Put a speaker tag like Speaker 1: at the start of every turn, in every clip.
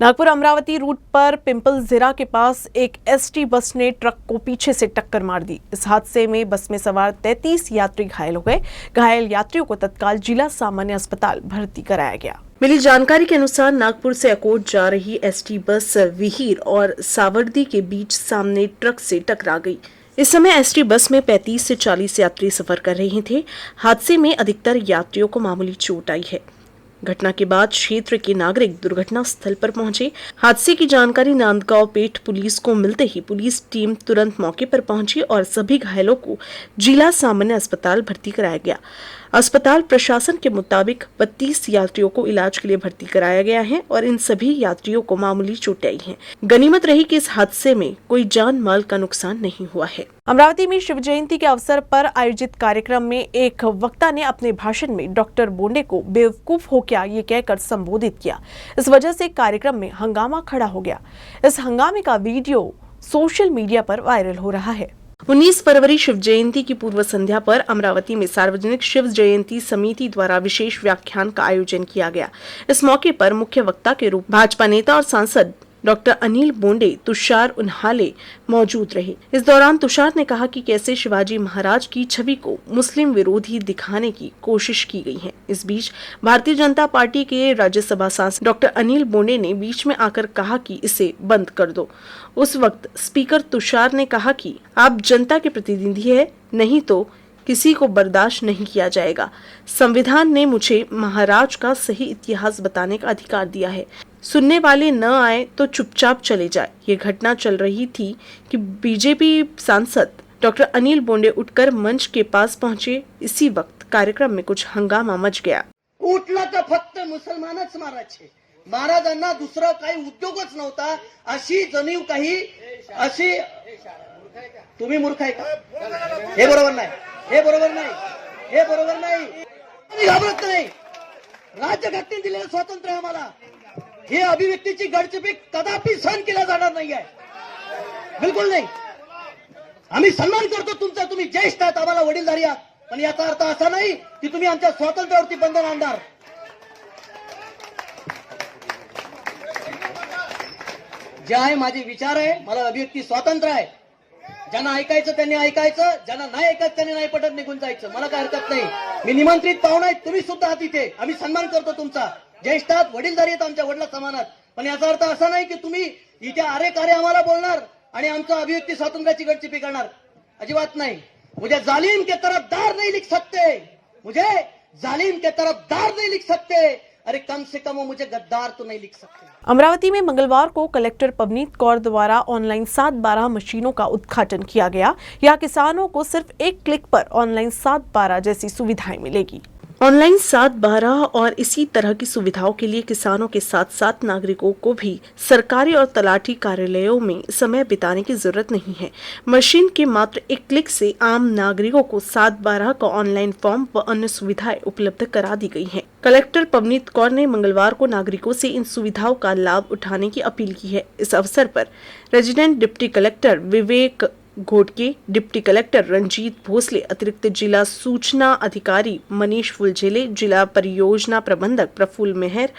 Speaker 1: Nagpur Amravati root पर pimple ज़िरा के पास एक एसटी बस ने ट्रक को पीछे से टक्कर मार दी। इस हादसे में बस में सवार 33 यात्री घायल हो गए। घायल यात्रियों को तत्काल जिला सामान्य अस्पताल भर्ती कराया गया। मिली जानकारी के अनुसार नागपुर से अकोट जा रही एसटी बस विहीर और सावरदी के बीच सामने ट्रक से टकरा गई। इस समय एसटी बस में 35 से 40 यात्री सफर कर रहे थे। हादसे में अधिकतर यात्रियों को मामूली चोट आई है। घटना के बाद क्षेत्र के नागरिक दुर्घटना स्थल पर पहुंचे। हादसे की जानकारी नांदगांव पेठ पुलिस को मिलते ही पुलिस टीम तुरंत मौके पर पहुंची और सभी घायलों को जिला सामान्य अस्पताल भर्ती कराया गया। अस्पताल प्रशासन के मुताबिक 32 यात्रियों को इलाज के लिए भर्ती कराया गया है और इन सभी यात्रियों को मामूली चोटें आई हैं। गनीमत रही कि इस हादसे में कोई जान माल का नुकसान नहीं हुआ है। अमरावती में शिव जयंती के अवसर पर आयोजित कार्यक्रम में एक वक्ता ने अपने भाषण में डॉक्टर बोंडे को बेवकूफ हो क्या ये कहकर संबोधित किया। इस वजह से कार्यक्रम में हंगामा खड़ा हो गया। इस हंगामे का वीडियो सोशल मीडिया पर वायरल हो रहा है। 19 फरवरी शिव जयंती की पूर्व संध्या पर अमरावती में सार्वजनिक शिव जयंती समिति द्वारा विशेष व्याख्यान का आयोजन किया गया। इस मौके पर मुख्य वक्ता के रूप भाजपा नेता और सांसद डॉक्टर अनिल बोंडे तुषार उन्हाले मौजूद रहे। इस दौरान तुषार ने कहा कि कैसे शिवाजी महाराज की छवि को मुस्लिम विरोधी दिखाने की कोशिश की गई है। इस बीच भारतीय जनता पार्टी के राज्यसभा सांसद डॉक्टर अनिल बोंडे ने बीच में आकर कहा कि इसे बंद कर दो। उस वक्त स्पीकर तुषार ने कहा कि आप जनता के प्रतिनिधि है, नहीं तो किसी को बर्दाश्त नहीं किया जाएगा। संविधान ने मुझे महाराज का सही इतिहास बताने का अधिकार दिया है। सुनने वाले न आए तो चुपचाप चले जाए। ये घटना चल रही थी कि बीजेपी सांसद डॉक्टर अनिल बोंडे उठकर मंच के पास पहुंचे। इसी वक्त कार्यक्रम में कुछ हंगामा मच गया।
Speaker 2: उठला तर फक्त मुसलमानच मारायचे, महाराजांना दुसरा काही उद्योगच नव्हता, अशी जणीव काही अशी। तुम्ही मूर्ख आहे का? हे बरोबर नाही, हे बरोबर नाही, हे बरोबर नाही। घाबरत नाही। राज्यघटनेने दिलेलं स्वातंत्र्य आम्हाला, हे अभिव्यक्तीची गडचिपी कदापि सहन केला जाणार नाही आहे, बिलकुल नाही। आम्ही सन्मान करतो तुमचा, तुम्ही ज्येष्ठ आहात, आम्हाला वडीलधारी आहात, पण याचा अर्थ असा नाही की तुम्ही आमच्या स्वातंत्र्यावरती बंधन आणणार। जे आहे माझे विचार आहे, मला अभिव्यक्ती स्वातंत्र्य आहे। ज्यांना ऐकायचं त्यांनी ऐकायचं, ज्यांना नाही ऐकायचं त्यांनी नाही पटत निघून जायचं, मला काय हरकत नाही। मी निमंत्रित पाहुणा आहे, तुम्ही सुद्धा आहात इथे, आम्ही सन्मान करतो तुमचा, ज्येष्ठ आहात, वडीलधारी आहेत, आमच्या वडिला समानात, पण याचा अर्थ असा नाही की तुम्ही इथे अरे कार्य आम्हाला बोलणार आणि आमचं अभिव्यक्ती स्वातंत्र्याची गडचिपी करणार, अजिबात नाही। मुझे जालिम के तरफदार नहीं लिख सकते, मुझे जालिम के तरफदार नहीं लिख सकते, अरे कम से कम वो मुझे गद्दार तो नहीं लिख सकते।
Speaker 1: अमरावती में मंगलवार को कलेक्टर पवनीत कौर द्वारा ऑनलाइन 7/12 मशीनों का उद्घाटन किया गया। यहाँ किसानों को सिर्फ एक क्लिक पर ऑनलाइन 7/12 जैसी सुविधाएं मिलेगी। ऑनलाइन 7/12 और इसी तरह की सुविधाओं के लिए किसानों के साथ साथ नागरिकों को भी सरकारी और तलाठी कार्यालयों में समय बिताने की जरूरत नहीं है। मशीन के मात्र एक क्लिक से आम नागरिकों को 7/12 का ऑनलाइन फॉर्म व अन्य सुविधाएं उपलब्ध करा दी गई हैं। कलेक्टर पवनीत कौर ने मंगलवार को नागरिकों से इन सुविधाओं का लाभ उठाने की अपील की है। इस अवसर पर रेजिडेंट डिप्टी कलेक्टर विवेक घोटके, डिप्टी कलेक्टर रंजीत भोसले, अतिरिक्त जिला सूचना अधिकारी मनीष फुलझेले, जिला परियोजना प्रबंधक प्रफुल्ल मेहर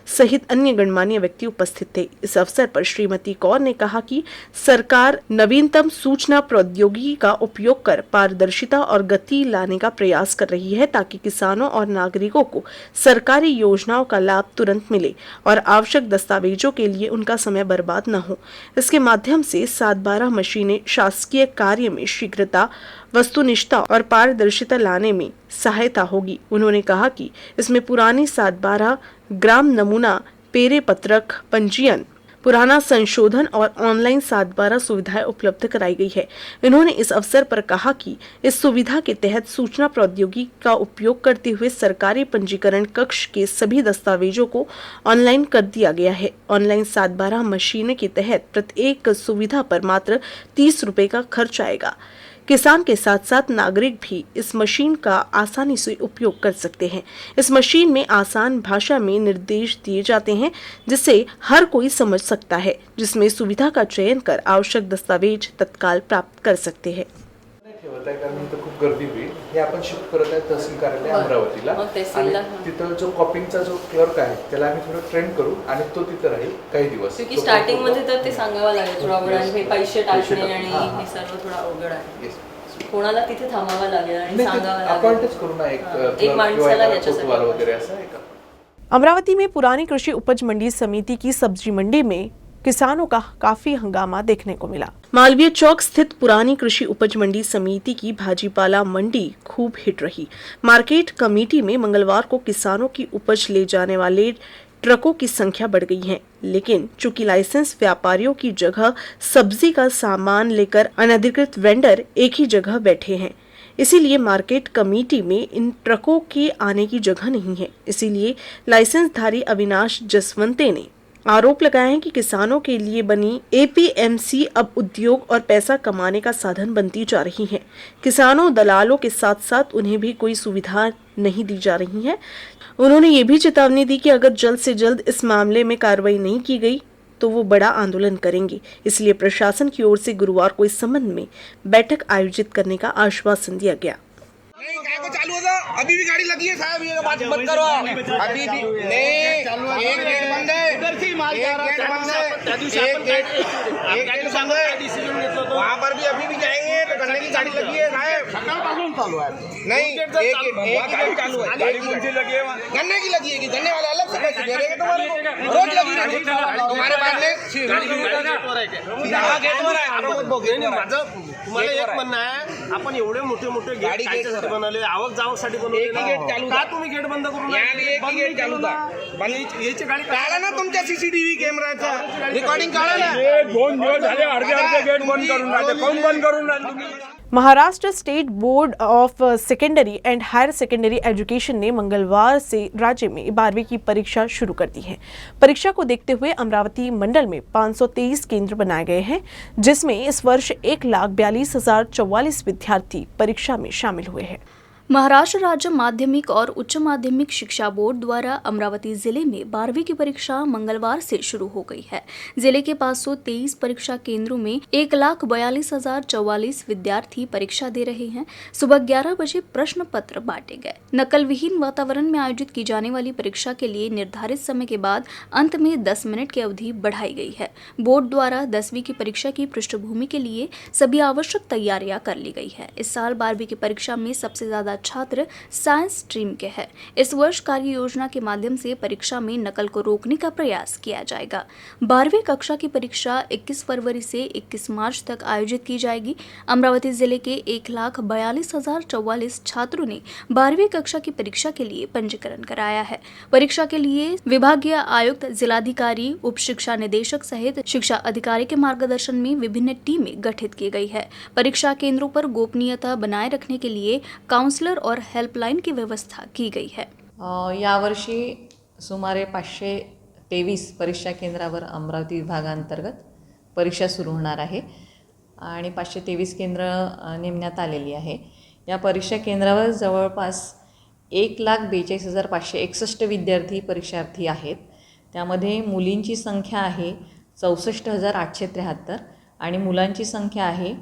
Speaker 1: सहित अन्य गणमान्य व्यक्ति उपस्थित थे। इस अवसर पर श्रीमती कौर ने कहा कि सरकार नवीनतम सूचना प्रौद्योगिकी का उपयोग कर पारदर्शिता और गति लाने का प्रयास कर रही है ताकि किसानों और नागरिकों को सरकारी योजनाओं का लाभ तुरंत मिले और आवश्यक दस्तावेजों के लिए उनका समय बर्बाद न हो। इसके माध्यम से 7/12 मशीनें शासकीय कार्य में शीघ्रता, वस्तुनिष्ठता और पारदर्शिता लाने में सहायता होगी। उन्होंने कहा कि इसमें पुरानी 7/12 ग्राम नमूना, पेरे पत्रक, पंजीयन, पुराना संशोधन और ऑनलाइन 7/12 सुविधाएं उपलब्ध कराई गई है। इन्होंने इस अवसर पर कहा कि इस सुविधा के तहत सूचना प्रौद्योगिकी का उपयोग करते हुए सरकारी पंजीकरण कक्ष के सभी दस्तावेजों को ऑनलाइन कर दिया गया है। ऑनलाइन 7/12 मशीन के तहत प्रत्येक सुविधा पर मात्र 30 रुपए का खर्च आएगा। किसान के साथ साथ नागरिक भी इस मशीन का आसानी से उपयोग कर सकते हैं। इस मशीन में आसान भाषा में निर्देश दिए जाते हैं जिसे हर कोई समझ सकता है, जिसमें सुविधा का चयन कर आवश्यक दस्तावेज तत्काल प्राप्त कर सकते हैं।
Speaker 3: करत आहे कारण इथं खूप गर्दी होईल. हे आपण शिफ्ट करत आहे तहसील कार्यालय अमरावतीला आणि तिथं जो कॉपिंगचा जो क्लर्क आहे त्याला आम्ही थोडं ट्रेन करू आणि तो तिथं राहील काही दिवस.
Speaker 4: क्योंकि स्टार्टिंग मध्ये तर ते सांगावं लागेल थोडा अवघड आहे, पैसे टाकणे आणि हे सर्व थोडा अवघड आहे. कोणाला तिथे थांबावं लागेल आणि सांगावं लागेल.
Speaker 3: अपॉइंटच करू ना एक
Speaker 4: माणसाला याच्यासाठी
Speaker 3: वगैरे असं आहे का.
Speaker 1: अमरावती में पुरानी कृषि उपज मंडी समिति की सब्जी मंडी में किसानों का काफी हंगामा देखने को मिला। मालवीय चौक स्थित पुरानी कृषि उपज मंडी समिति की भाजीपाला मंडी खूब हिट रही। मार्केट कमेटी में मंगलवार को किसानों की उपज ले जाने वाले ट्रकों की संख्या बढ़ गई है, लेकिन चूंकि लाइसेंस व्यापारियों की जगह सब्जी का सामान लेकर अनधिकृत वेंडर एक ही जगह बैठे हैं, इसीलिए मार्केट कमेटी में इन ट्रकों के आने की जगह नहीं है। इसीलिए लाइसेंसधारी अविनाश जसवंते ने आरोप लगाया है कि किसानों के लिए बनी एपीएमसी अब उद्योग और पैसा कमाने का साधन बनती जा रही है। किसानों दलालों के साथ साथ उन्हें भी कोई सुविधा नहीं दी जा रही है। उन्होंने ये भी चेतावनी दी कि अगर जल्द से जल्द इस मामले में कार्रवाई नहीं की गई तो वो बड़ा आंदोलन करेंगे। इसलिए प्रशासन की ओर से गुरुवार को इस संबंध में बैठक आयोजित करने का आश्वासन दिया गया।
Speaker 5: नहीं काय को चालू होगा, अभी भी गाड़ी लगी है साहब, ये बात मत करो अभी भी नहीं, एक गेट बंद है, एक गेट बंद है, एक गेट बंद है, वहाँ पर भी अभी भी जाएंगे तो गन्ने की गाड़ी लगी है साहब, सकाळपासून चालू है नहीं, एक गेट चालू है, गाड़ी मुझे लगी है गन्ने की लगी है कि गन्ने वाले अलग से पैसे दे रहे हैं तुम्हारे को, रोज लगी रहती तुम्हारे बाद में गेटवर आहे.
Speaker 6: तुम्हाला एक म्हणणं आहे, आपण एवढे मोठे मोठे गेट कायच्यासाठी बनवले, आवक जावकसाठी बनवले, का तुम्ही गेट बंद करून
Speaker 5: गेट चालू था
Speaker 6: याची गाडी
Speaker 5: काढा ना तुमच्या सीसीटीव्ही कॅमेराचा रेकॉर्डिंग काढा ना.
Speaker 6: 2 दिवस झाले अर्धे गेट बंद करून राहिले, कोण बंद करून राहिले तुम्ही?
Speaker 1: Maharashtra state board of secondary and higher secondary education ने मंगलवार से राज्य में 12वीं की परीक्षा शुरू कर दी है। परीक्षा को देखते हुए अमरावती मंडल में 523 केंद्र बनाए गए हैं, जिसमें इस वर्ष 1,42,044 विद्यार्थी परीक्षा में शामिल हुए हैं।
Speaker 7: महाराष्ट्र राज्य माध्यमिक और उच्च माध्यमिक शिक्षा बोर्ड द्वारा अमरावती जिले में 12वीं की परीक्षा मंगलवार से शुरू हो गई है। जिले के 523 परीक्षा केंद्रों में 1,42,044 विद्यार्थी परीक्षा दे रहे हैं। सुबह 11 बजे प्रश्न पत्र बांटे गए। नकल विहीन वातावरण में आयोजित की जाने वाली परीक्षा के लिए निर्धारित समय के बाद अंत में 10 मिनट की अवधि बढ़ाई गई है। बोर्ड द्वारा 10वीं की परीक्षा की पृष्ठभूमि के लिए सभी आवश्यक तैयारियां कर ली गई है। इस साल 12वीं की परीक्षा में सबसे ज्यादा छात्र साइंस स्ट्रीम के हैं। इस वर्ष कार्य योजना के माध्यम से परीक्षा में नकल को रोकने का प्रयास किया जाएगा। 12वीं कक्षा की परीक्षा 21 फरवरी से 21 मार्च तक आयोजित की जाएगी। अमरावती जिले के 1,42,044 छात्रों ने 12वीं कक्षा की परीक्षा के लिए पंजीकरण कराया है। परीक्षा के लिए विभागीय आयुक्त, जिलाधिकारी, उप शिक्षा निदेशक सहित शिक्षा अधिकारी के मार्गदर्शन में विभिन्न टीमें गठित की गई है। परीक्षा केंद्रों पर गोपनीयता बनाए रखने के लिए काउंसलर और हेल्पलाइन की व्यवस्था की गई है।
Speaker 8: यावर्षी सुमारे 523 परीक्षा केंद्रावर अमरावती विभागांतर्गत परीक्षा सुरू होणार आहे आणि 523 केंद्र नेमण्यात आलेली आहे। या परीक्षा केंद्रावर जवळपास 1,42,561 विद्यार्थी परीक्षार्थी आहेत। त्यामध्ये मुलींची संख्या आहे 64,873 आणि मुलांची संख्या आहे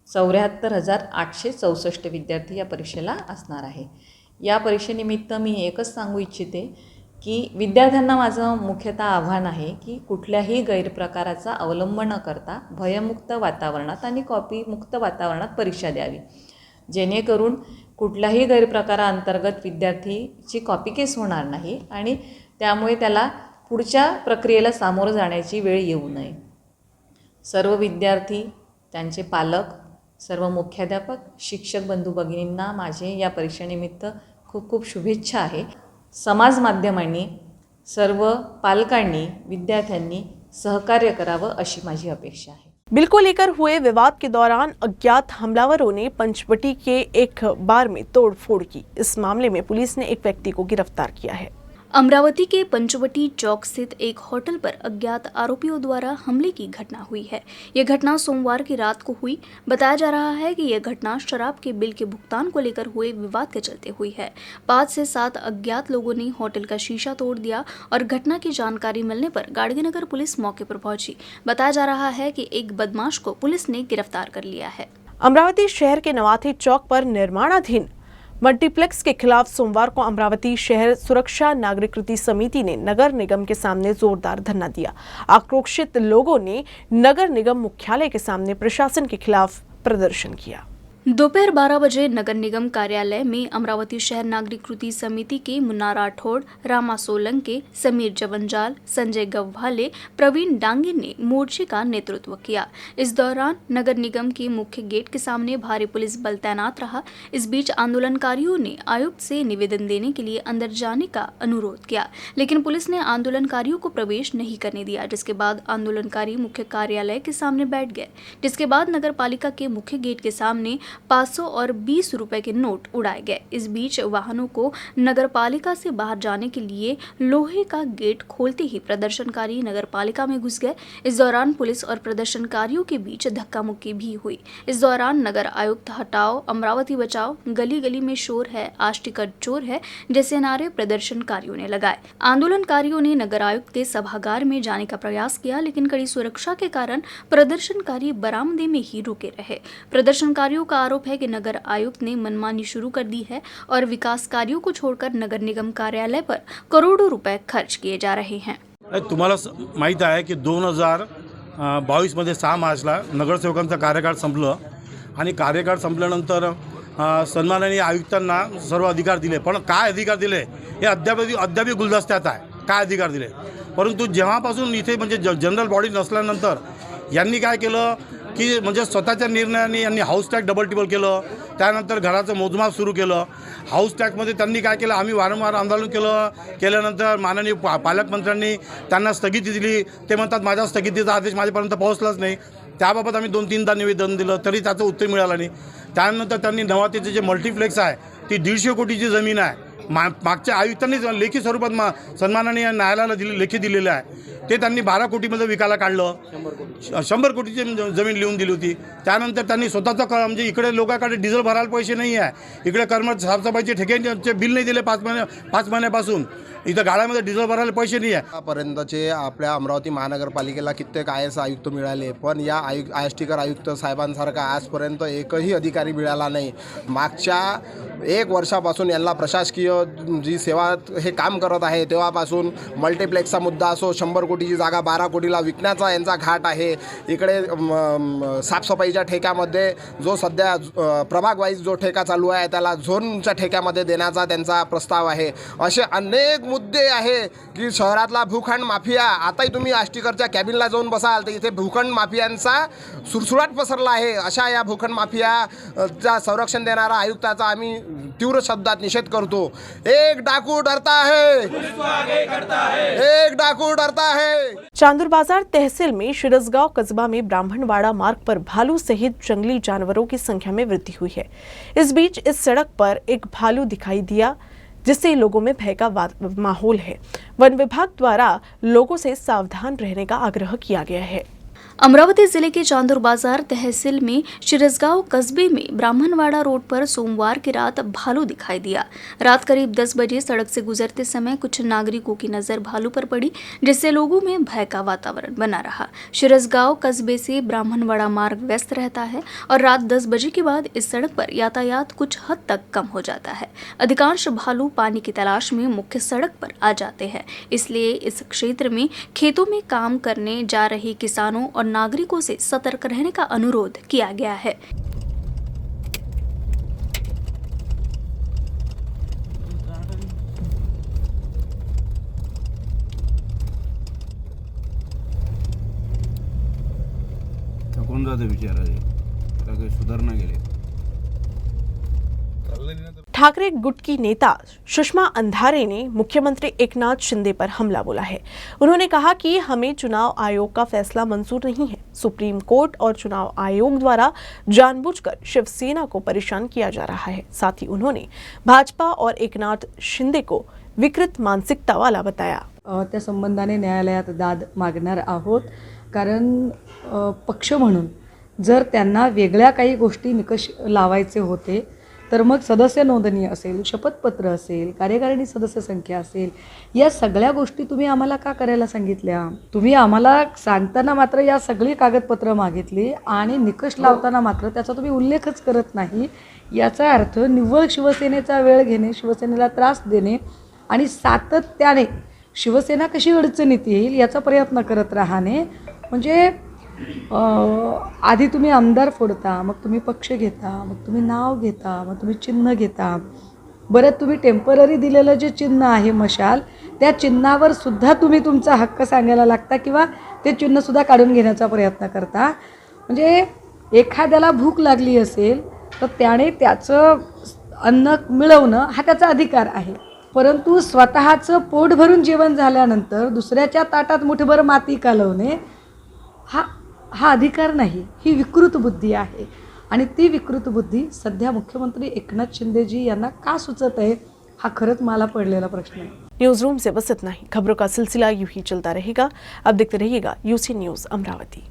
Speaker 8: 74,864 विद्यार्थी या परीक्षेला असणार आहे। या परीक्षेनिमित्त मी एकच सांगू इच्छिते की विद्यार्थ्यांना माझं मुख्यतः आव्हान आहे की कुठल्याही गैरप्रकाराचा अवलंब न करता भयमुक्त वातावरणात आणि कॉपीमुक्त वातावरणात परीक्षा द्यावी, जेणेकरून कुठल्याही गैरप्रकाराअंतर्गत विद्यार्थीची कॉपी केस होणार नाही आणि त्यामुळे त्याला पुढच्या प्रक्रियेला सामोरं जाण्याची वेळ येऊ नये। सर्व विद्यार्थी, त्यांचे पालक, सर्व मुख्याध्यापक, शिक्षक बंधू भगिनींना माझे या परीक्षेनिमित्त खूप खूप शुभेच्छा आहे। समाज माध्यमांनी, सर्व पालकांनी, विद्यार्थ्यांनी सहकार्य करावं अशी माझी अपेक्षा आहे।
Speaker 1: बिल को लेकर हुए विवाद के दौरान अज्ञात हमलावरों ने पंचवटी के एक बार में तोड़फोड़ की। इस मामले में पुलिस ने एक व्यक्ति को गिरफ्तार किया है।
Speaker 7: अमरावती के पंचवटी चौक स्थित एक होटल पर अज्ञात आरोपियों द्वारा हमले की घटना हुई है। यह घटना सोमवार की रात को हुई। बताया जा रहा है कि यह घटना शराब के बिल के भुगतान को लेकर हुए विवाद के चलते हुई है। 5 से 7 अज्ञात लोगों ने होटल का शीशा तोड़ दिया और घटना की जानकारी मिलने पर गाड़गीनगर पुलिस मौके पर पहुंची। बताया जा रहा है कि एक बदमाश को पुलिस ने गिरफ्तार कर लिया है।
Speaker 1: अमरावती शहर के नवाथी चौक पर निर्माणाधीन मल्टीप्लेक्स के खिलाफ सोमवार को अमरावती शहर सुरक्षा नागरिक कृति समिति ने नगर निगम के सामने जोरदार धरना दिया। आक्रोशित लोगों ने नगर निगम मुख्यालय के सामने प्रशासन के खिलाफ प्रदर्शन किया।
Speaker 7: दोपहर 12 बजे नगर निगम कार्यालय में अमरावती शहर नागरिक कृति समिति के मुन्ना राठौड़, रामा सोलंके, समीर जवंजाल, संजय गव्हाले, प्रवीण डांगे ने मोर्चे का नेतृत्व किया। इस दौरान नगर निगम के मुख्य गेट के सामने भारी पुलिस बल तैनात रहा। इस बीच आंदोलनकारियों ने आयुक्त से निवेदन देने के लिए अंदर जाने का अनुरोध किया, लेकिन पुलिस ने आंदोलनकारियों को प्रवेश नहीं करने दिया, जिसके बाद आंदोलनकारी मुख्य कार्यालय के सामने बैठ गए। जिसके बाद नगर पालिका के मुख्य गेट के सामने 500 और 20 रुपए के नोट उड़ाए गए। इस बीच वाहनों को नगर पालिका से बाहर जाने के लिए लोहे का गेट खोलते ही प्रदर्शनकारी नगर पालिका में घुस गए। इस दौरान पुलिस और प्रदर्शनकारियों के बीच धक्का मुक्की भी हुई। इस दौरान नगर आयुक्त हटाओ, अमरावती बचाओ, गली गली में शोर है, आज टिकट चोर है जैसे नारे प्रदर्शनकारियों ने लगाए। आंदोलनकारियों ने नगर आयुक्त के सभागार में जाने का प्रयास किया, लेकिन कड़ी सुरक्षा के कारण प्रदर्शनकारी बरामदे में ही रुके रहे। प्रदर्शनकारियों का आरोप है कि नगर आयुक्त ने मनमानी शुरू कर दी है और विकास कार्यों को छोड़कर नगर निगम कार्यालय पर करोड़ों रुपए खर्च किए जा रहे हैं।
Speaker 9: तुम्हाला माहीत आहे की 2022 मध्ये 6 मार्चला नगरसेवकांचा कार्यकाळ संपलं आणि कार्यकाळ संपल्यानंतर सन्माननीय आयुक्तांना सर्व अधिकार दिले, पण काय अधिकार दिले हे अद्याप गुलदस्त्यात आहे। काय अधिकार दिले, परंतु जेव्हापासून इथे म्हणजे जनरल बॉडी नसल्यानंतर यांनी काय केलं की म्हणजे स्वतःच्या निर्णयाने यांनी हाऊस टॅक्स डबल टिबल केलं। त्यानंतर घराचं मोजमाप सुरू केलं। हाऊस टॅक्समध्ये त्यांनी काय केलं, आम्ही वारंवार आंदोलन केल्यानंतर माननीय पालकमंत्र्यांनी त्यांना स्थगिती दिली। ते म्हणतात माझ्या स्थगितीचा आदेश माझ्यापर्यंत पोहोचलाच नाही। त्याबाबत आम्ही 2-3दा निवेदन दिलं तरी त्याचं उत्तर मिळालं नाही। त्यानंतर त्यांनी नवातीचे जे मल्टीप्लेक्स आहे ती 150 कोटीची जमीन आहे, मागच्या आयुक्तांनी लेखी स्वरूपात सन्माननीय न्यायालयाला लेखी दिलेलं आहे, ते त्यांनी 12 कोटीमध्ये विकायला काढलं। 100 कोटीची जमीन लिहून दिली होती। त्यानंतर त्यांनी स्वतःचं म्हणजे इकडे लोकांकडे डिझेल भरायला पैसे नाही आहे, इकडे साफसफाईचे ठेक्याचे बिल नाही दिले 5 महिन्यापासून। इथं गाड्यामध्ये डिझेल भरायला पैसे नाही आहे।
Speaker 10: आतापर्यंतचे आपल्या अमरावती महानगरपालिकेला कित्येक IAS आयुक्त मिळाले, पण या IAS आयुक्त साहेबांसारखा आजपर्यंत एकही अधिकारी मिळाला नाही। मागच्या 1 वर्षापासून यांना प्रशासकीय जी सेवा हे काम करत आहे तेव्हापासून मल्टीप्लेक्सचा मुद्दा असो, 100 कोटीची जागा 12 कोटीला विकण्याचा यांचा घाट आहे। इकडे साफसफाईच्या ठेक्यामध्ये जो सध्या प्रभाग वाईज जो ठेका चालू आहे त्याला झोनच्या ठेक्यामध्ये देण्याचा त्यांचा प्रस्ताव आहे। असे अनेक मुद्दे आहे की शहरातला भूखंड माफिया, आताही तुम्ही आष्टीकरच्या कॅबिनला जाऊन बसाल तर इथे भूखंड माफियांचा सुरसुराट पसरला आहे। अशा या भूखंड माफियाचा संरक्षण देणारा आयुक्ताचा आम्ही तीव्र शब्दात निषेध करतो। एक डाकू डरता है, एक डाकू डरता है।
Speaker 1: चांदूर बाजार तहसील में शिरसगांव कस्बा में ब्राह्मणवाड़ा मार्ग पर भालू सहित जंगली जानवरों की संख्या में वृद्धि हुई है। इस बीच इस सड़क पर एक भालू दिखाई दिया, जिससे लोगों में भय का माहौल है। वन विभाग द्वारा लोगों से सावधान रहने का आग्रह किया गया है।
Speaker 7: अमरावती जिले के चांदूर बाजार तहसील में शिरसगांव कस्बे में ब्राह्मणवाड़ा रोड पर सोमवार की रात भालू दिखाई दिया। रात करीब 10 बजे सड़क से गुजरते समय कुछ नागरिकों की नजर भालू पर पड़ी, जिससे लोगों में भय का वातावरण बना रहा। शिरसगांव कस्बे से ब्राह्मणवाड़ा मार्ग व्यस्त रहता है और रात 10 बजे के बाद इस सड़क पर यातायात कुछ हद तक कम हो जाता है। अधिकांश भालू पानी की तलाश में मुख्य सड़क पर आ जाते हैं, इसलिए इस क्षेत्र में खेतों में काम करने जा रहे किसानों और नागरिकों से सतर्क रहने का अनुरोध किया गया है।
Speaker 9: थकून जाते बिचारे, काही सुधारणा गेले।
Speaker 1: ठाकरे गुट की नेता सुषमा अंधारे ने मुख्यमंत्री एकनाथ शिंदे पर हमला बोला है। उन्होंने कहा कि हमें चुनाव आयोग का फैसला मंजूर नहीं है। सुप्रीम कोर्ट और चुनाव आयोग द्वारा जानबूझकर शिवसेना को परेशान किया जा रहा है। साथ ही उन्होंने भाजपा और एकनाथ शिंदे को विकृत मानसिकता वाला बताया।
Speaker 11: त्या संबंधाने न्यायालयात दाद मागणार आहोत, कारण पक्ष म्हणून जर त्यांना वेगळ्या काही गोष्टी निकष लावायचे होते तर मग सदस्य नोंदणी असेल, शपथपत्र असेल, कार्यकारिणी सदस्य संख्या असेल, या सगळ्या गोष्टी तुम्ही आम्हाला का करायला सांगितल्या? तुम्ही आम्हाला सांगताना मात्र या सगळी कागदपत्रं मागितली आणि निकष लावताना मात्र त्याचा तुम्ही उल्लेखच करत नाही. याचा अर्थ निव्वळ शिवसेनेचा वेळ घेणे, शिवसेनेला त्रास देणे आणि सातत्याने शिवसेना कशी अडचणीत येईल याचा प्रयत्न करत राहणे. म्हणजे आधी तुम्ही आमदार फोडता, मग तुम्ही पक्ष घेता, मग तुम्ही नाव घेता, मग तुम्ही चिन्ह घेता. बरं, तुम्ही टेम्पररी दिलेलं जे चिन्ह आहे मशाल, त्या चिन्हावर सुद्धा तुम्ही तुमचा हक्क सांगायला लागता किंवा ते चिन्हसुद्धा काढून घेण्याचा प्रयत्न करता. म्हणजे एखाद्याला भूक लागली असेल तर त्याने त्याचं अन्न मिळवणं हा त्याचा अधिकार आहे. परंतु स्वतःचं पोट भरून जेवण झाल्यानंतर दुसऱ्याच्या ताटात मुठभर माती कालवणे हा अधिकार नाही, ही विकृत बुद्धी आहे. आणि ती विकृत बुद्धी सध्या मुख्यमंत्री एकनाथ शिंदेजी यांना का सुचत आहे हा खरंच मला पडलेला प्रश्न आहे.
Speaker 1: न्यूज रूम से बस इतना ही. खबरों का सिलसिला यूं ही चलता रहेगा. अब देखते रहिएगा UC न्यूज़ अमरावती.